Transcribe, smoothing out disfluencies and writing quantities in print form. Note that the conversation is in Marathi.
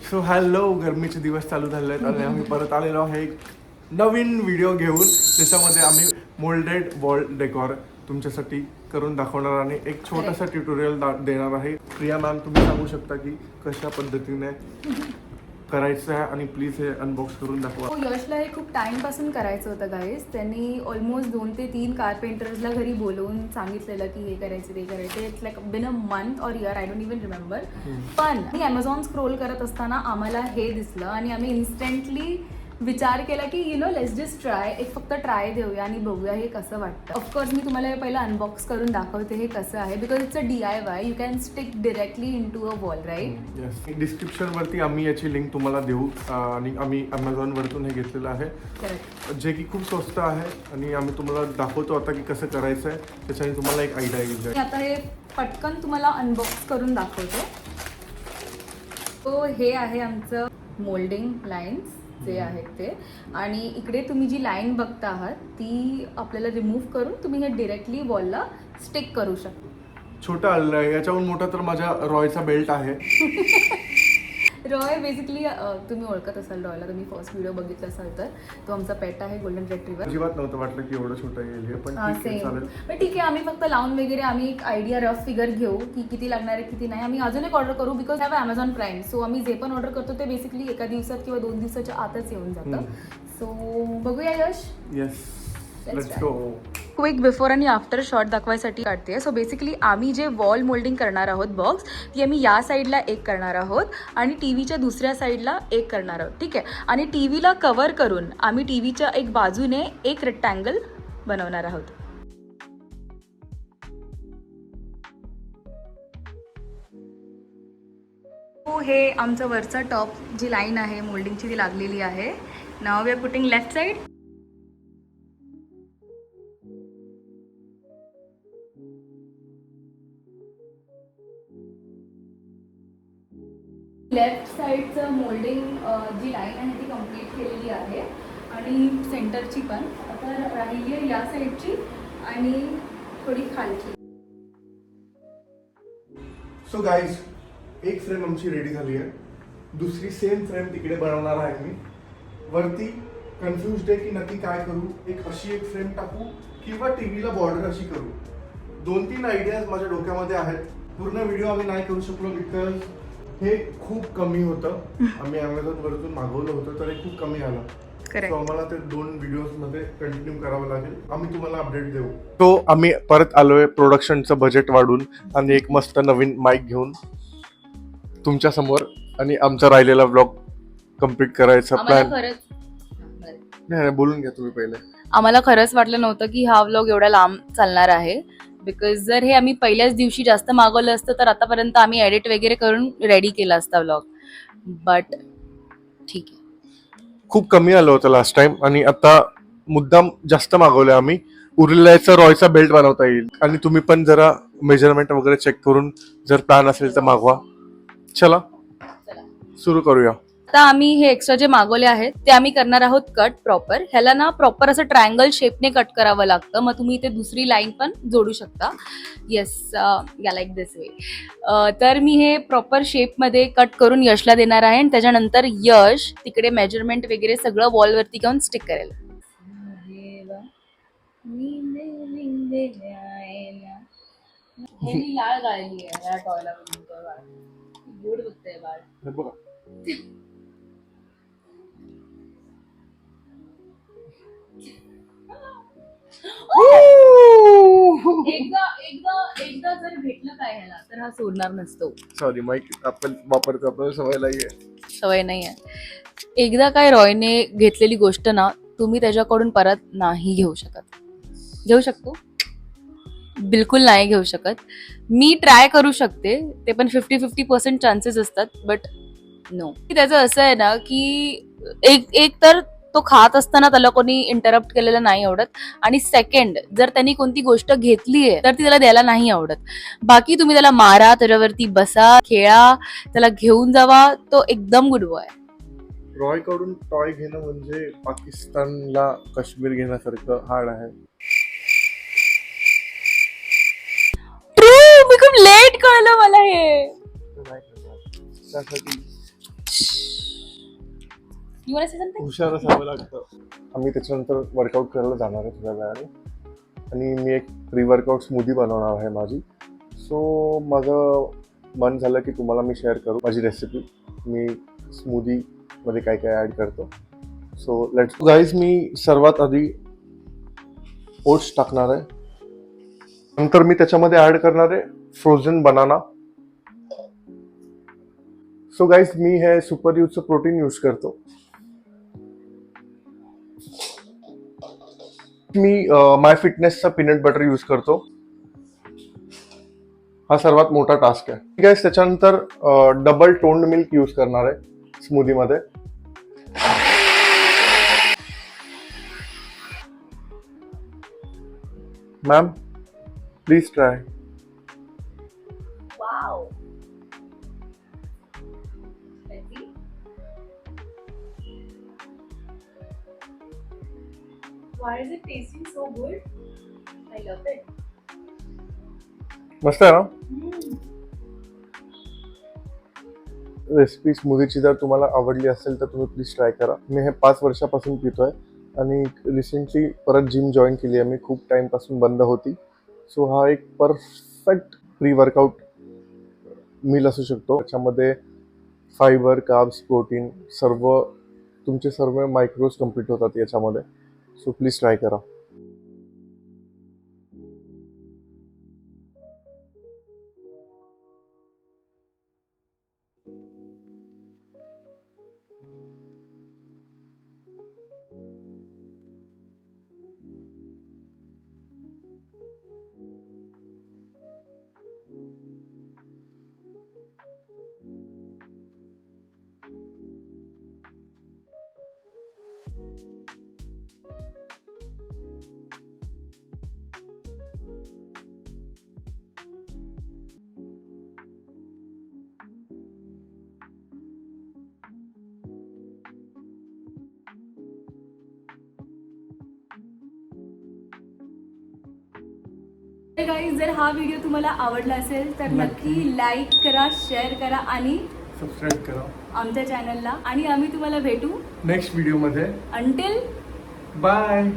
सो हॅलो, गरमीचे दिवस चालू झाले आहेत आणि आम्ही परत आलेलो आहे एक नवीन व्हिडिओ घेऊन, ज्याच्यामध्ये आम्ही मोल्डेड वॉल डेकॉर तुमच्यासाठी करून दाखवणार आणि एक छोटासा ट्युटोरियल देणार आहे. प्रिया मॅम, तुम्ही सांगू शकता की कशा पद्धतीने करायचं आहे आणि प्लीज हे अनबॉक्स करून दाखवा. यशला हे खूप टाईमपासून करायचं होतं गाईज. त्यांनी ऑलमोस्ट 2 ते 3 कारपेंटर्सला घरी बोलवून सांगितलेलं की हे करायचं ते करायचं. It's like been a month or year, I don't even remember. पण मी ॲमेझॉन स्क्रोल करत असताना आम्हाला हे दिसलं आणि आम्ही इन्स्टंटली विचार केला की लेट्स जस्ट ट्राय, एक फक्त ट्राय देऊया आणि बघूया हे कसं वाटतं. ऑफकोर्स मी तुम्हाला हे पहिलं अनबॉक्स करून दाखवते हे कसं आहे, because it's a DIY. You can stick directly into a wall, right? Yes, डिस्क्रिप्शनवरती आम्ही याची लिंक तुम्हाला देऊ आणि आम्ही अमेझॉनवरतून हे घेतलेलं आहे. करेक्ट. जे की खूप स्वस्त आहे आणि आम्ही तुम्हाला दाखवतो आता की कसं करायचं आहे, त्याच्याने तुम्हाला एक आयडिया येईल. मी आता हे पटकन तुम्हाला अनबॉक्स करून दाखवते. तो हे आहे आमचं मोल्डिंग लाईन्स जे आहेत ते, आणि इकडे तुम्ही जी लाईन बघता आहात ती आपल्याला रिमूव्ह करून तुम्ही हे डिरेक्टली वॉलला स्टिक करू शकता. छोटा आलेला आहे, याच्याहून मोठा तर माझ्या रॉयचा बेल्ट आहे. रॉय बेसिकली तुम्ही ओळखत असाल रॉयला, तुम्ही फर्स्ट व्हिडिओ बघितला असाल तर. तो आमचा पेट आहे, गोल्डन रेट्रीवर. अजिबात नव्हतं वाटलं की एवढं छोटं येईल हे, पण ठीक आहे, सेम. चालेल. पण ठीक आहे, आम्ही फक्त लावून वगैरे आम्ही एक आयडिया रफ फिगर घेऊ की किती लागणार आहे किती नाही. आम्ही अजून एक ऑर्डर करू because have Amazon prime. So आम्ही जे पण ऑर्डर करतो ते बेसिकली एका दिवसात किंवा 2 दिवसाच्या आतच येऊन जातं. सो बघूया Yash. Yes, let's go. Quick before आणि आफ्टर शॉट दाखवायसाठी काढते. सो बेसिकली आम्ही जे वॉल मोल्डिंग करणार आहोत बॉक्स, ती आम्ही या साईडला एक करणार आहोत आणि टी व्हीच्या दुसऱ्या साईडला एक करणार आहोत, ठीक आहे. आणि टी व्हीला कव्हर करून आम्ही टी व्हीच्या एक बाजूने एक रेक्टँगल बनवणार आहोत. हो, हे आमचं वरचं टॉप जी लाईन आहे मोल्डिंगची ती लागलेली आहे. नाव we are putting left side. Left साईडचं मोल्डिंग जी लाईन आहे ती कंप्लीट केलेली आहे आणि सेंटरची पण. आता राहिली आहे या साईडची आणि थोडी खालची. सो गाईज, एक फ्रेम आमची रेडी झाली आहे, दुसरी सेम फ्रेम तिकडे बनवणार आहे मी. वरती कन्फ्युज्ड आहे की नक्की काय करू, एक अशी एक फ्रेम टाकू किंवा टीव्हीला बॉर्डर अशी करू. 2-3 आयडियाज माझ्या डोक्यामध्ये आहेत. पूर्ण व्हिडिओ आम्ही नाही करू शकलो बिकॉज हे खूप कमी होतं. आम्ही Amazon वरतून मागवलं होतं तर हे खूप कमी आलं. So आम्हाला ते 2 व्हिडिओज मध्ये कंटिन्यू करावं लागेल. आम्ही तुम्हाला अपडेट देऊ. तो आम्ही परत आलोय प्रोडक्शनचं बजेट वाढून आणि एक मस्त नवीन माईक घेऊन तुमच्या समोर, आणि आमचा राहिलेला ब्लॉग कम्प्लीट करायचा प्लॅन. नाही, बोलून घ्या तुम्ही पहिले. आम्हाला खरंच वाटलं नव्हतं की हा व्लॉग एवढा लांब चालणार आहे, बिकॉज जर हे आम्ही पहिल्याच दिवशी जास्त मागवलं असतं तर आतापर्यंत आम्ही एडिट वगैरे करून रेडी केला असता व्लॉग. बट ठीक आहे. खूप कमी आलं होतं लास्ट टाइम आणि आता मुद्दाम जास्त मागवलं आम्ही. उरल्याचा रॉयचा बेल्ट बनवता येईल आणि तुम्ही पण जरा मेजरमेंट वगैरे चेक करून जर प्लॅन असेल तर मागवा. चला सुरू करूया. आता आम्ही हे एक्स्ट्रा जे मागवले आहेत ते आम्ही करणार आहोत कट प्रॉपर. ह्याला ना प्रॉपर असं ट्रायंगल शेपने कट करावं लागतं, मग तुम्ही इथे दुसरी लाईन पण जोडू शकता. येस, या लाईक दिस वे. तर मी हे प्रॉपर शेपमध्ये कट करून यशला देणार आहे आणि त्याच्यानंतर यश तिकडे मेजरमेंट वगैरे सगळं वॉलवरती घेऊन स्टिक करेल. लाळ गाळली आहे या टॉयला गोड बघतंय बाळ. बघा, एकदा जर भेटलं काय ह्याला तर हा सोडणार नसतो. सॉरी, माईक आपण वापरतो, आपल्याला सवय नाहीये. सवय नाही आहे. एकदा काय रॉयने घेतलेली गोष्ट ना तुम्ही त्याच्याकडून परत नाही घेऊ शकत. घेऊ शकतो? बिलकुल नाही घेऊ शकत. मी ट्राय करू शकते, ते पण 50-50% चान्सेस असतात, बट नो. त्याचं असं आहे ना की एक तर तो खात असताना त्याला कोणी इंटरप्ट केलेलं नाही आवडत, आणि सेकंड जर त्यांनी कोणती गोष्ट घेतलीये तर ती त्याला द्यायला नाही आवडत. बाकी तुम्ही त्याला मारा, त्याच्यावरती बसा, खेळा, त्याला घेऊन जावा, तो एकदम गुड बॉय. रॉय कडून टॉय घेणं म्हणजे पाकिस्तानला काश्मीर घेण्यासारखं हार्ड आहे. मी खूप लेट कळलं मला हे. त्यासाठी you want to say something? हुशार असावं लागतं. आम्ही त्याच्यानंतर वर्कआउट करायला जाणार आहे थोड्या वेळाने आणि मी एक प्री वर्कआउट स्मूदी बनवणार आहे माझी. सो माझं मन झालं की तुम्हाला मी शेअर करू माझी रेसिपी. मी स्मूदीमध्ये काय काय ॲड करतो. So let's guys. मी सर्वात आधी ओट्स टाकणार आहे. नंतर मी त्याच्यामध्ये ॲड करणार आहे फ्रोझन बनाना. सो गाईज मी हे सुपर यूजचं प्रोटीन यूज करतो. मी माय फिटनेसचा पीनट बटर यूज करतो. हा सर्वात मोठा टास्क आहे गाईज. त्याच्यानंतर डबल टोन्ड मिल्क यूज करणार आहे स्मूदीमध्ये. Ma'am please try. Wow. Let's see. Why is it tasting so good? I love it. मस्त आहे ना रेसिपी स्मूदीची. जर तुम्हाला आवडली असेल तर तुम्ही प्लीज ट्राय करा. मी हे 5 वर्षापासून पितोय आणि रिसेंटली परत जिम जॉईन केली आहे मी. खूप टाईमपासून बंद होती. सो हा एक परफेक्ट प्री वर्कआउट मील असू शकतो. त्याच्यामध्ये फायबर, कार्ब्स, प्रोटीन तुमचे सर्व मायक्रोज कम्प्लीट होतात याच्यामध्ये. सो प्लीज ट्राय करा. गाईज, जर हा व्हिडिओ तुम्हाला आवडला असेल तर नक्की लाईक करा, शेअर करा आणि सबस्क्राईब करा आमच्या चॅनलला. आणि आम्ही तुम्हाला भेटू नेक्स्ट व्हिडिओमध्ये. Until bye.